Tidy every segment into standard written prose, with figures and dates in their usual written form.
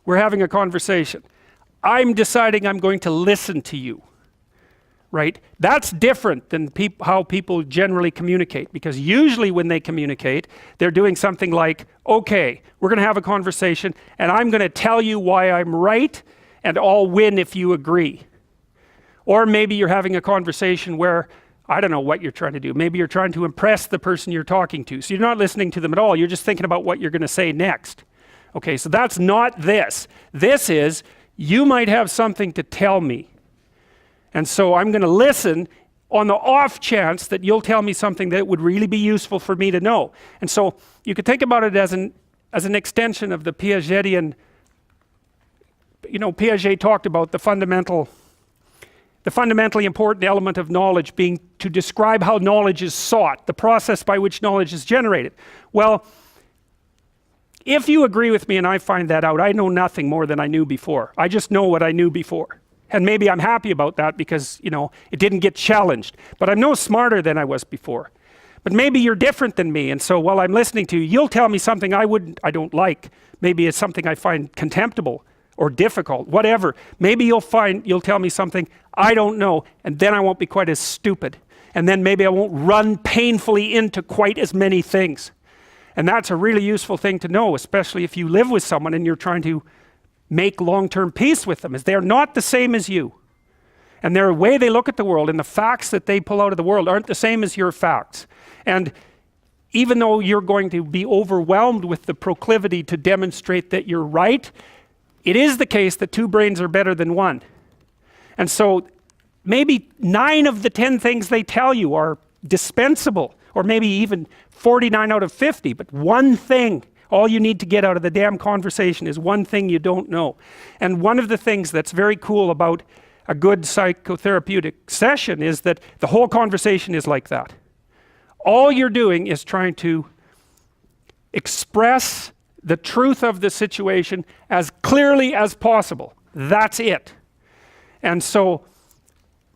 We're having a conversation. I'm deciding I'm going to listen to you, right? That's different than how people generally communicate, because usually when they communicate, they're doing something like, okay, we're going to have a conversation and I'm going to tell you why I'm right and I'll win if you agree. Or maybe you're having a conversation where, I don't know what you're trying to do. Maybe you're trying to impress the person you're talking to. So you're not listening to them at all. You're just thinking about what you're going to say next. Okay, so that's not this. This is, you might have something to tell me. And so I'm going to listen on the off chance that you'll tell me something that would really be useful for me to know. And so you could think about it as an extension of the Piagetian, Piaget talked about the fundamentally important element of knowledge being to describe how knowledge is sought, the process by which knowledge is generated. Well, if you agree with me and I find that out, I know nothing more than I knew before. I just know what I knew before. And maybe I'm happy about that because, it didn't get challenged. But I'm no smarter than I was before. But maybe you're different than me, and so while I'm listening to you, you'll tell me something I don't like. Maybe it's something I find contemptible or difficult, whatever. Maybe you'll tell me something I don't know, and then I won't be quite as stupid. And then maybe I won't run painfully into quite as many things. And that's a really useful thing to know, especially if you live with someone and you're trying to make long-term peace with them, is they're not the same as you. And their way they look at the world and the facts that they pull out of the world aren't the same as your facts. And even though you're going to be overwhelmed with the proclivity to demonstrate that you're right, it is the case that two brains are better than one. And so maybe 9 of the 10 things they tell you are dispensable, or maybe even 49 out of 50, but one thing, all you need to get out of the damn conversation is one thing you don't know. And one of the things that's very cool about a good psychotherapeutic session is that the whole conversation is like that. All you're doing is trying to express the truth of the situation as clearly as possible. That's it. And so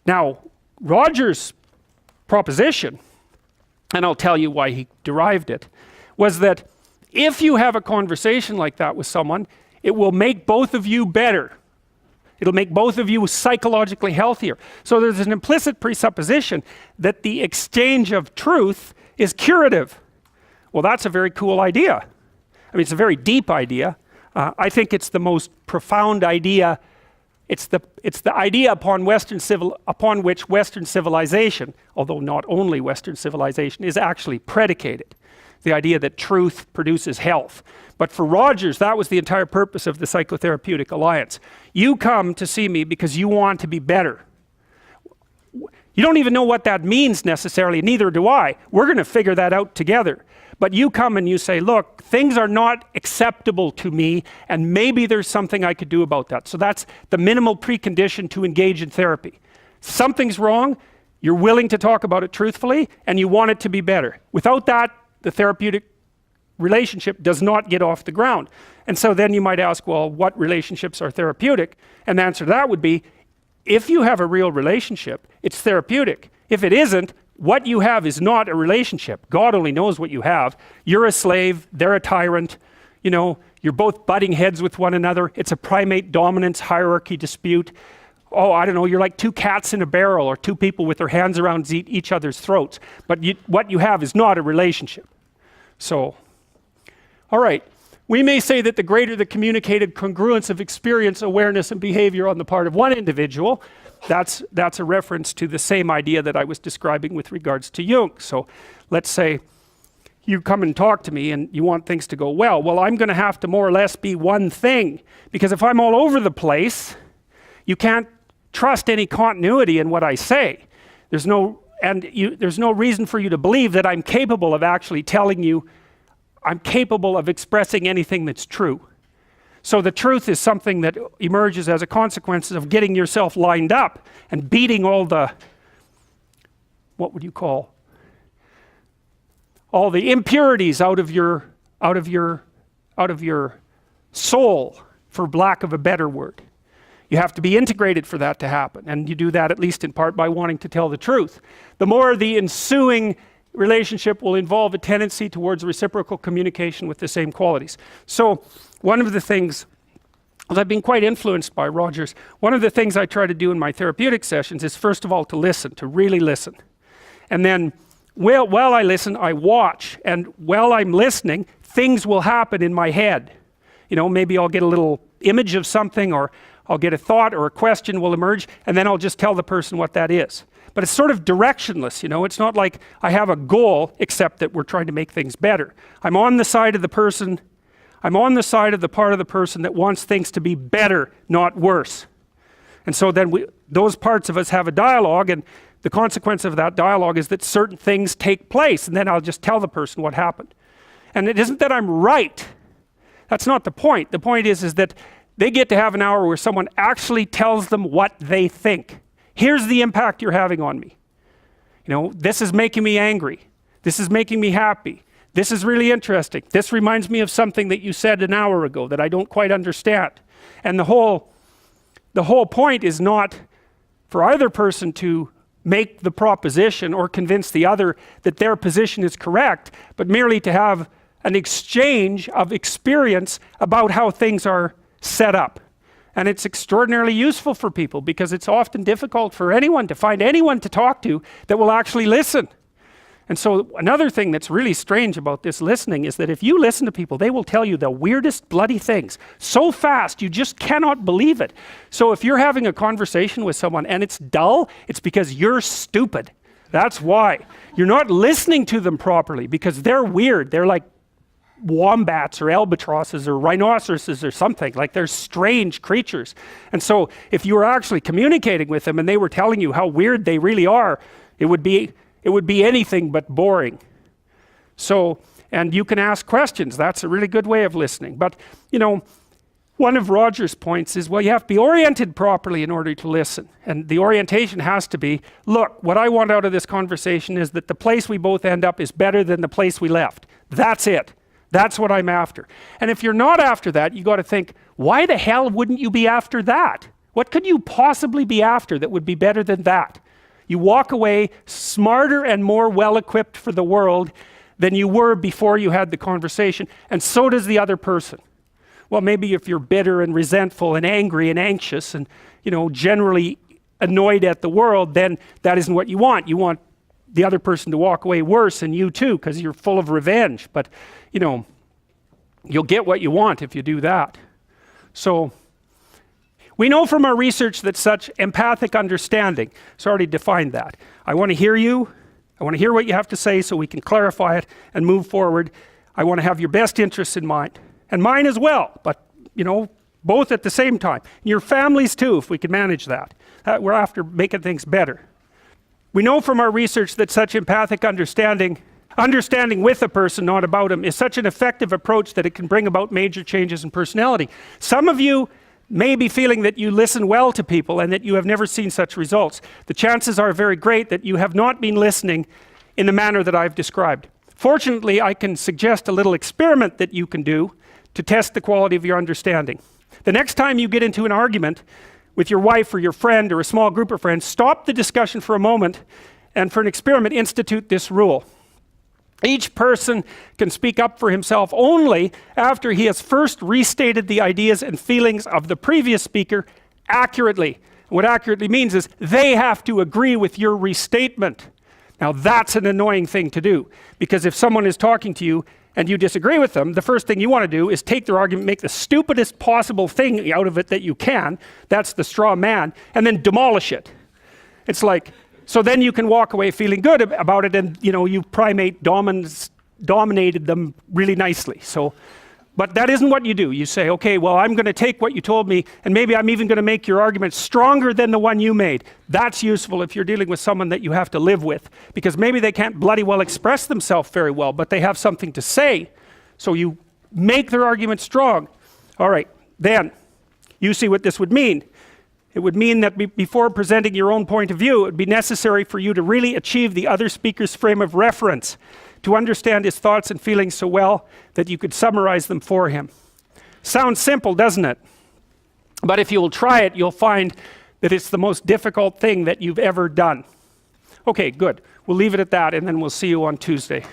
now Roger's proposition, and I'll tell you why he derived it, was that if you have a conversation like that with someone, it will make both of you better. It'll make both of you psychologically healthier. So there's an implicit presupposition that the exchange of truth is curative. Well, that's a very cool idea. I mean, it's a very deep idea. I think it's the most profound idea. It's the idea upon which Western civilization, although not only Western civilization, is actually predicated. The idea that truth produces health. But for Rogers, that was the entire purpose of the Psychotherapeutic Alliance. You come to see me because you want to be better. You don't even know what that means necessarily, neither do I. We're going to figure that out together. But you come and you say, look, things are not acceptable to me, and maybe there's something I could do about that. So that's the minimal precondition to engage in therapy. Something's wrong, you're willing to talk about it truthfully, and you want it to be better. Without that, the therapeutic relationship does not get off the ground. And so then you might ask, well, what relationships are therapeutic? And the answer to that would be, if you have a real relationship, it's therapeutic. If it isn't, what you have is not a relationship. God only knows what you have. You're a slave, they're a tyrant, you're both butting heads with one another. It's a primate dominance hierarchy dispute. Oh, I don't know, you're like two cats in a barrel, or two people with their hands around each other's throats. But what you have is not a relationship. So, all right. We may say that the greater the communicated congruence of experience, awareness, and behavior on the part of one individual, that's a reference to the same idea that I was describing with regards to Jung. So let's say you come and talk to me and you want things to go well. Well, I'm going to have to more or less be one thing, because if I'm all over the place, you can't trust any continuity in what I say. There's no reason for you to believe that I'm capable of actually telling you, I'm capable of expressing anything that's true. So the truth is something that emerges as a consequence of getting yourself lined up and beating all the, what would you call, all the impurities out of your soul, for lack of a better word. You have to be integrated for that to happen, and you do that at least in part by wanting to tell the truth. The more the ensuing relationship will involve a tendency towards reciprocal communication with the same qualities. So one of the things Well, I've been quite influenced by Rogers. One of the things I try to do in my therapeutic sessions is, first of all, to listen, to really listen. And then while I listen, I watch. And while I'm listening, things will happen in my head. You know, maybe I'll get a little image of something, or I'll get a thought or a question will emerge, and then I'll just tell the person what that is. But it's sort of directionless, you know. It's not like I have a goal, except that we're trying to make things better. I'm on the side of the person, I'm on the side of the part of the person that wants things to be better, not worse. And so then those parts of us have a dialogue, and the consequence of that dialogue is that certain things take place, and then I'll just tell the person what happened. And it isn't that I'm right. That's not the point. The point is that they get to have an hour where someone actually tells them what they think. Here's the impact you're having on me. You know, this is making me angry. This is making me happy. This is really interesting. This reminds me of something that you said an hour ago that I don't quite understand. And the whole point is not for either person to make the proposition or convince the other that their position is correct, but merely to have an exchange of experience about how things are set up. And it's extraordinarily useful for people, because it's often difficult for anyone to find anyone to talk to that will actually listen. And so another thing that's really strange about this listening is that if you listen to people, they will tell you the weirdest bloody things so fast you just cannot believe it. So if you're having a conversation with someone and it's dull, it's because you're stupid. That's why. You're not listening to them properly, because they're weird. They're like wombats or albatrosses or rhinoceroses or something. Like, they're strange creatures. And so if you were actually communicating with them and they were telling you how weird they really are, it would be anything but boring. So, and you can ask questions. That's a really good way of listening. But, you know, one of Roger's points is, well, you have to be oriented properly in order to listen. And the orientation has to be, look, what I want out of this conversation is that the place we both end up is better than the place we left. That's it. That's what I'm after. And if you're not after that, you got to think, why the hell wouldn't you be after that? What could you possibly be after that would be better than that? You walk away smarter and more well-equipped for the world than you were before you had the conversation, and so does the other person. Well, maybe if you're bitter and resentful and angry and anxious and, you know, generally annoyed at the world, then that isn't what you want. You want the other person to walk away worse, and you too, because you're full of revenge. But, you know, you'll get what you want if you do that. So we know from our research that such empathic understanding, it's already defined that. I want to hear you. I want to hear what you have to say so we can clarify it and move forward. I want to have your best interests in mind, and mine as well, but, you know, both at the same time. Your families too, if we can manage that. We're after making things better. We know from our research that such empathic understanding with a person, not about him, is such an effective approach that it can bring about major changes in personality. Some of you may be feeling that you listen well to people and that you have never seen such results. The chances are very great that you have not been listening in the manner that I've described. Fortunately, I can suggest a little experiment that you can do to test the quality of your understanding. The next time you get into an argument with your wife or your friend or a small group of friends, stop the discussion for a moment and, for an experiment, institute this rule. Each person can speak up for himself only after he has first restated the ideas and feelings of the previous speaker accurately. What accurately means is they have to agree with your restatement. Now that's an annoying thing to do, because if someone is talking to you and you disagree with them, the first thing you want to do is take their argument, make the stupidest possible thing out of it that you can, that's the straw man, and then demolish it. It's like, so then you can walk away feeling good about it, and, you know, you dominated them really nicely. So, but that isn't what you do. You say, okay, well, I'm going to take what you told me, and maybe I'm even going to make your argument stronger than the one you made. That's useful if you're dealing with someone that you have to live with, because maybe they can't bloody well express themselves very well, but they have something to say. So you make their argument strong. All right, then you see what this would mean. It would mean that before presenting your own point of view, it would be necessary for you to really achieve the other speaker's frame of reference, to understand his thoughts and feelings so well that you could summarize them for him. Sounds simple, doesn't it? But if you'll try it, you'll find that it's the most difficult thing that you've ever done. Okay, good. We'll leave it at that, and then we'll see you on Tuesday.